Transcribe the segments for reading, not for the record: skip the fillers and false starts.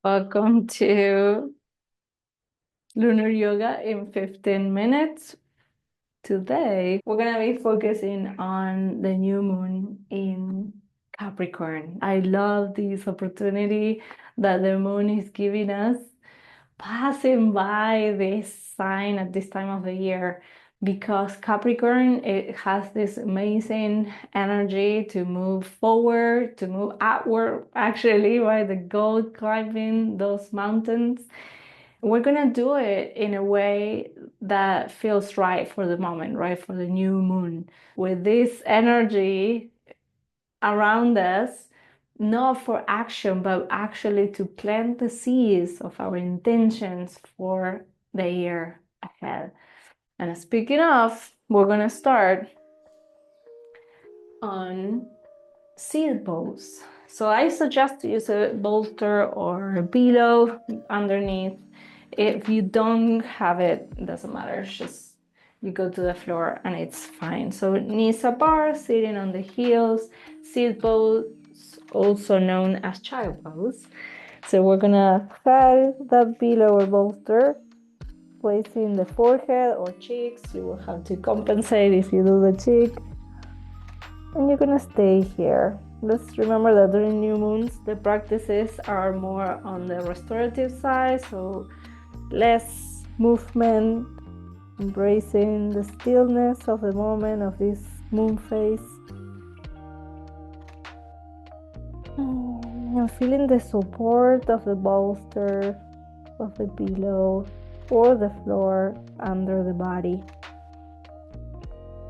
Welcome to Lunar Yoga in 15 minutes. Today, we're going to be focusing on the new moon in Capricorn. I love this opportunity that the moon is giving us, passing by this sign at this time of the year, because Capricorn, it has this amazing energy to move forward, to move outward, actually, right? The goat climbing those mountains. We're gonna do it in a way that feels right for the moment, right? For the new moon. With this energy around us, not for action, but actually to plant the seeds of our intentions for the year ahead. And speaking of, we're gonna start on seed pose. So I suggest to use a bolster or a pillow underneath. If you don't have it, it doesn't matter. It's just you go to the floor and it's fine. So knees apart, sitting on the heels, seed pose, also known as child pose. So we're gonna have that pillow or bolster placing the forehead or cheeks. You will have to compensate if you do the cheek. And you're gonna stay here. Let's remember that during new moons, the practices are more on the restorative side, so less movement, embracing the stillness of the moment of this moon phase. And feeling the support of the bolster, of the pillow, or the floor under the body.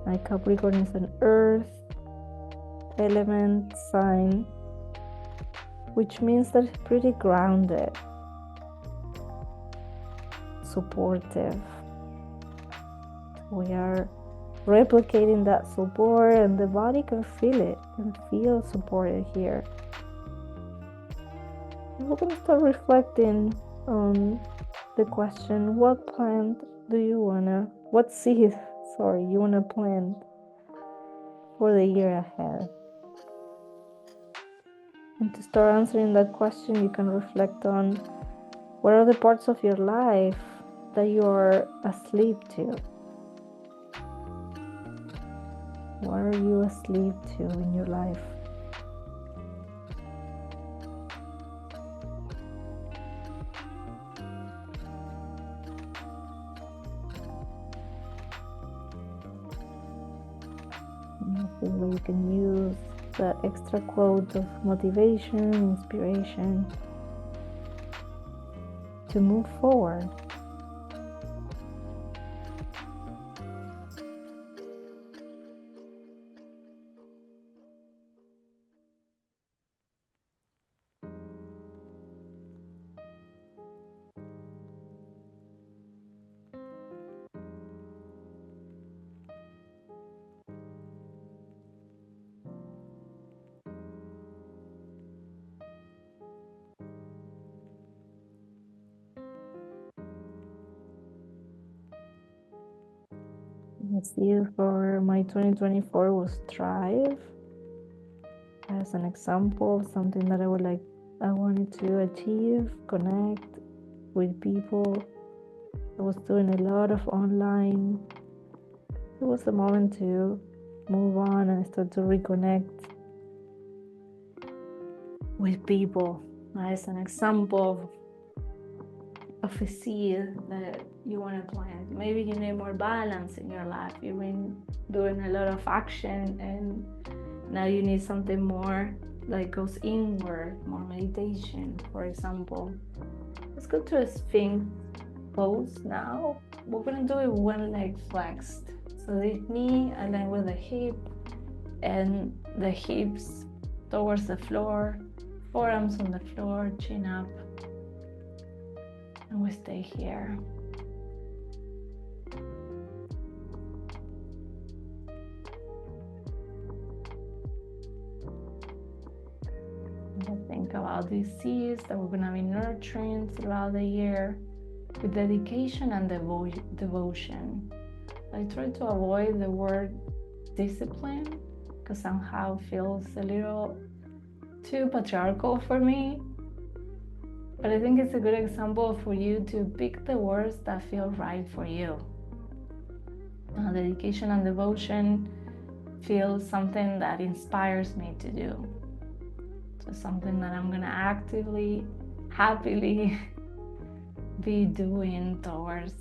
My Capricorn is an earth element sign, which means that it's pretty grounded, supportive. We are replicating that support, and the body can feel it, can feel supported here. And we're going to start reflecting on the question, what plant do you wanna, what seed, you wanna plant for the year ahead? And to start answering that question, you can reflect on what are the parts of your life that you are asleep to? What are you asleep to in your life? Where you can use the extra quote of motivation, inspiration to move forward. Let's see, for my 2024 was Thrive as an example of something that I wanted to achieve, connect with people. I was doing a lot of online. It was a moment to move on and start to reconnect with people. As an example of a seed that you want to plant. Maybe you need more balance in your life. You've been doing a lot of action and now you need something more that goes inward, more meditation, for example. Let's go to a Sphinx Pose now. We're going to do it one leg flexed. So the knee aligned with the hip and the hips towards the floor, forearms on the floor, chin up. And we stay here. And think about these seeds that we're going to be nurturing throughout the year with dedication and devotion. I try to avoid the word discipline because somehow it feels a little too patriarchal for me. But I think it's a good example for you to pick the words that feel right for you. Dedication and devotion feels something that inspires me to do. So something that I'm gonna actively, happily be doing towards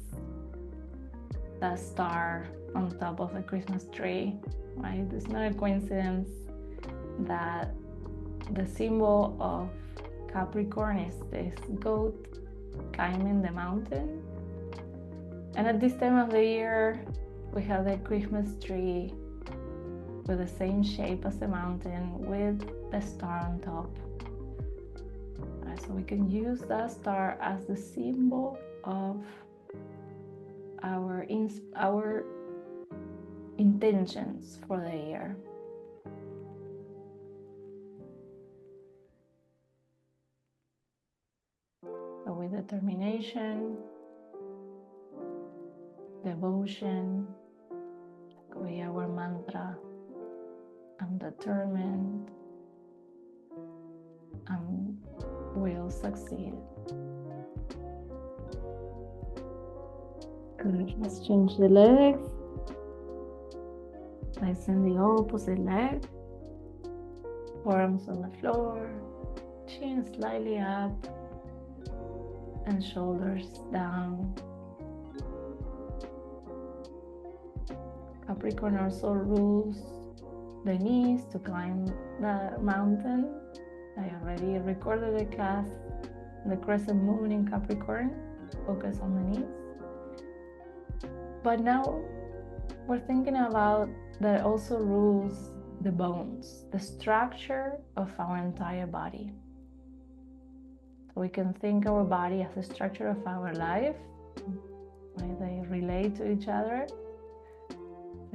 that star on top of the Christmas tree, right? It's not a coincidence that the symbol of Capricorn is this goat climbing the mountain. And at this time of the year, we have the Christmas tree with the same shape as the mountain with the star on top. Right, so we can use that star as the symbol of our intentions for the year. So with determination, devotion, could be our mantra. I'm determined, and will succeed. Good. Let's change the legs. Placing the opposite leg. Arms on the floor. Chin slightly up. And shoulders down. Capricorn also rules the knees to climb the mountain. I already recorded a class, the Crecent Moon in Capricorn. Focus on the knees. But now we're thinking about that also rules the bones, the structure of our entire body. So we can think our body as the structure of our life, right? They relate to each other.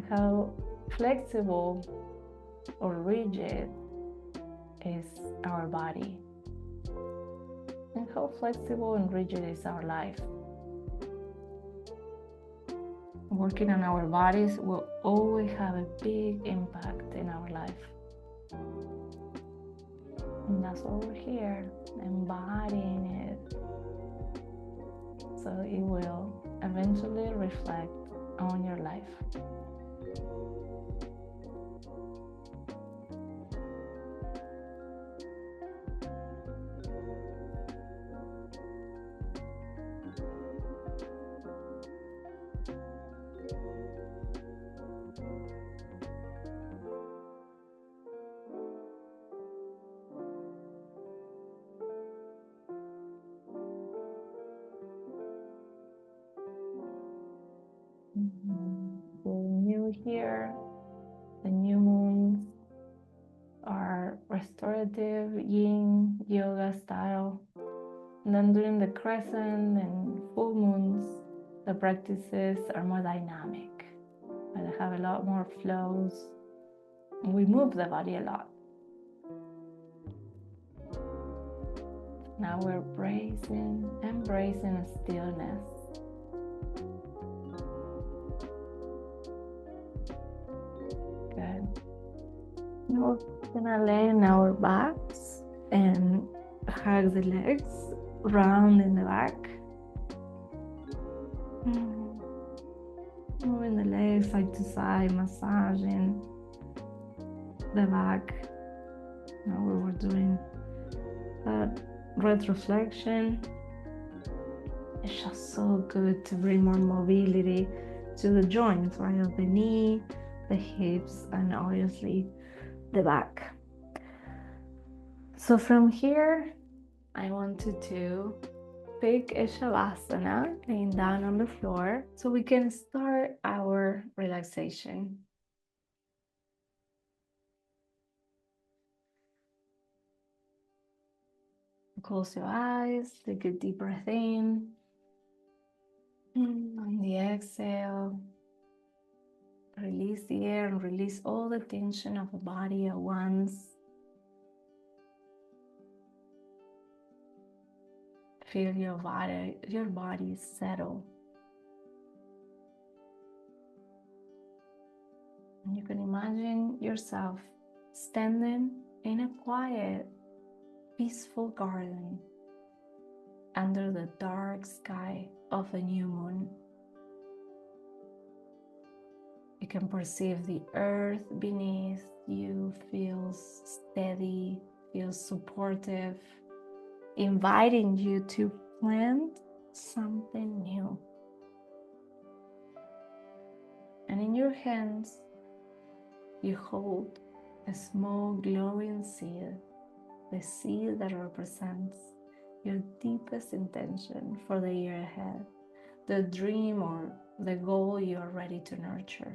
How flexible or rigid is our body, and how flexible and rigid is our life. Working on our bodies will always have a big impact in our life. And that's why we're here, embodying it. So it will eventually reflect on your life. The new year, the new moons are restorative yin yoga style. And then during the crescent and full moons, the practices are more dynamic. And they have a lot more flows. And we move the body a lot. Now we're embracing stillness. Good. Now we're gonna lay on our backs and hug the legs, round in the back. Moving the legs side to side, massaging the back. Now we were doing that retroflexion. It's just so good to bring more mobility to the joints, right? Of the knee, the hips, and obviously the back. So from here, I wanted to pick a shavasana, laying down on the floor, so we can start our relaxation. Close your eyes, take a deep breath in. On the exhale, release the air and release all the tension of the body at once. Feel your body settle. And you can imagine yourself standing in a quiet, peaceful garden. under the dark sky of the new moon. You can perceive the earth beneath you feels steady, feels supportive, inviting you to plant something new. And in your hands, you hold a small glowing seed, the seed that represents your deepest intention for the year ahead, the dream or the goal you are ready to nurture.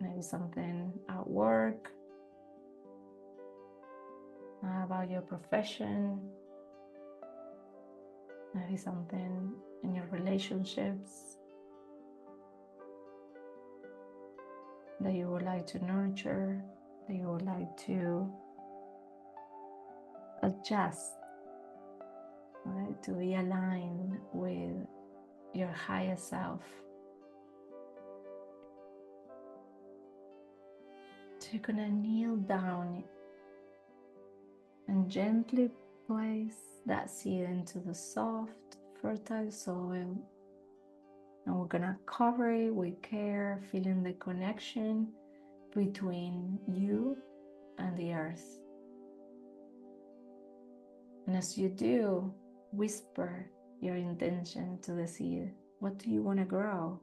Maybe something at work, about your profession, maybe something in your relationships that you would like to nurture, that you would like to adjust, right? To be aligned with your higher self. So you're gonna kneel down and gently place that seed into the soft, fertile soil. And we're gonna cover it with care, feeling the connection between you and the earth. And as you do, whisper your intention to the seed. What do you want to grow?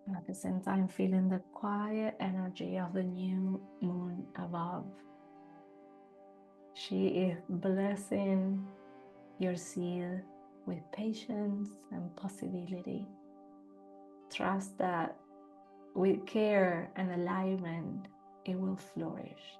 And at the same time, feeling the quiet energy of the new moon above. She is blessing your seed with patience and possibility. Trust that with care and alignment, it will flourish.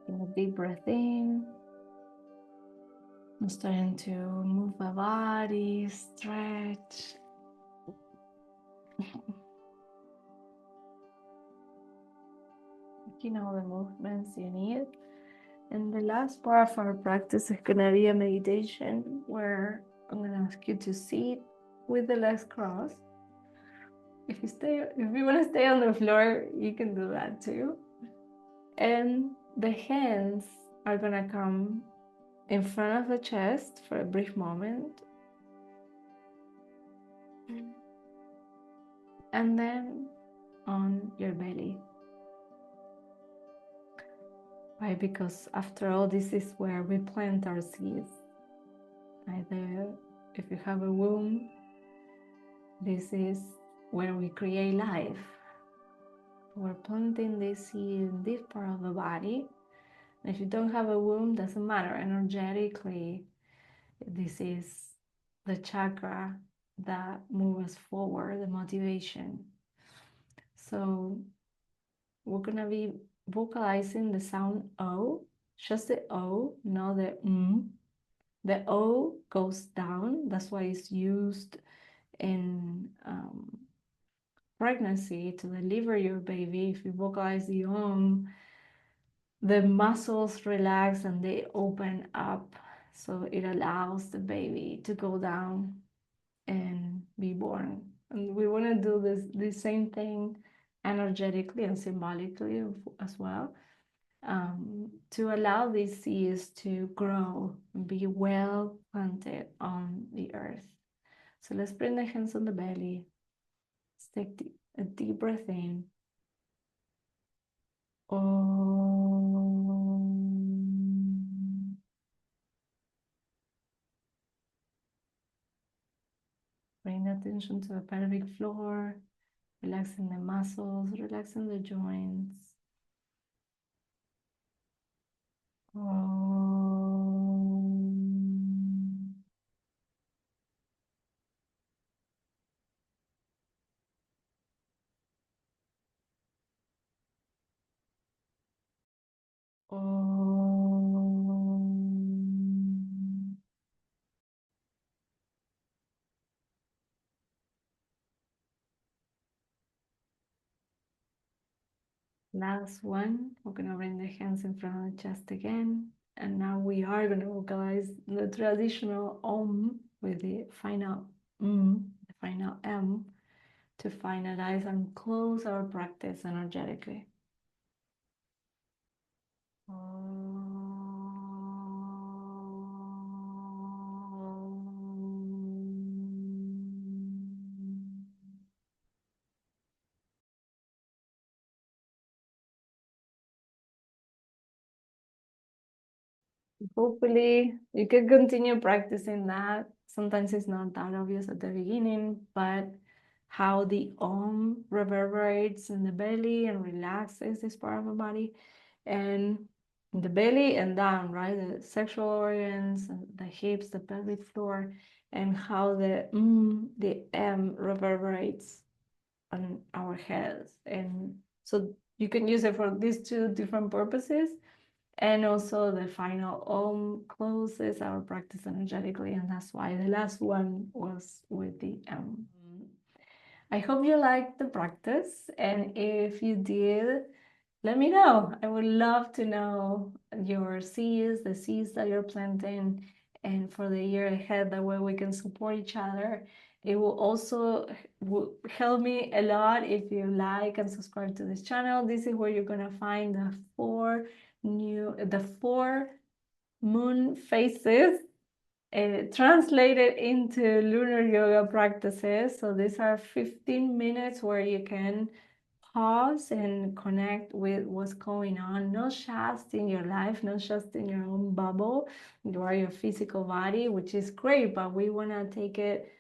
Taking a deep breath in. I'm starting to move my body, stretch. Making all the movements you need. And the last part of our practice is gonna be a meditation where I'm gonna ask you to sit with the legs crossed. If you want to stay on the floor, you can do that too. And the hands are gonna come in front of the chest for a brief moment. And then on your belly. Right? Because after all, this is where we plant our seeds. Either if you have a womb, this is where we create life. We're planting this seed in this part of the body. And if you don't have a womb, doesn't matter. Energetically, this is the chakra that moves us forward, the motivation. So we're gonna be vocalizing the sound O, just the O, not the M. The O goes down. That's why it's used in pregnancy to deliver your baby. If you vocalize the the muscles relax and they open up, so it allows the baby to go down and be born. And we want to do the same thing energetically and symbolically as well, to allow these seeds to grow and be well planted on the earth. So let's bring the hands on the belly. Let's take a deep breath in. Om. Bring attention to the pelvic floor, relaxing the muscles, relaxing the joints. Om. Om. Last one, we're gonna bring the hands in front of the chest again. And now we are gonna vocalize the traditional Om with the final the final M, to finalize and close our practice energetically. Hopefully, you can continue practicing that. Sometimes it's not that obvious at the beginning, but how the Om reverberates in the belly and relaxes this part of the body, and the belly and down, right? The sexual organs, the hips, the pelvic floor, and how the M reverberates on our heads. And so you can use it for these two different purposes. And also the final Om closes our practice energetically, and that's why the last one was with the M. I hope you liked the practice, and if you did, let me know. I would love to know your seeds, the seeds that you're planting, and for the year ahead, that way we can support each other. It will also help me a lot if you like and subscribe to this channel. This is where you're gonna find the four moon phases translated into lunar yoga practices. So these are 15 minutes where you can pause and connect with what's going on, not just in your life, not just in your own bubble. You are your physical body, which is great, but we want to take it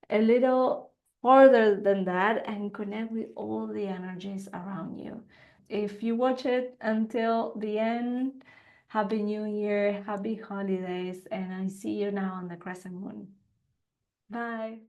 a little further than that and connect with all the energies around you. If you watch it until the end, Happy New Year, happy holidays, and I see you now on the Crescent Moon. Bye.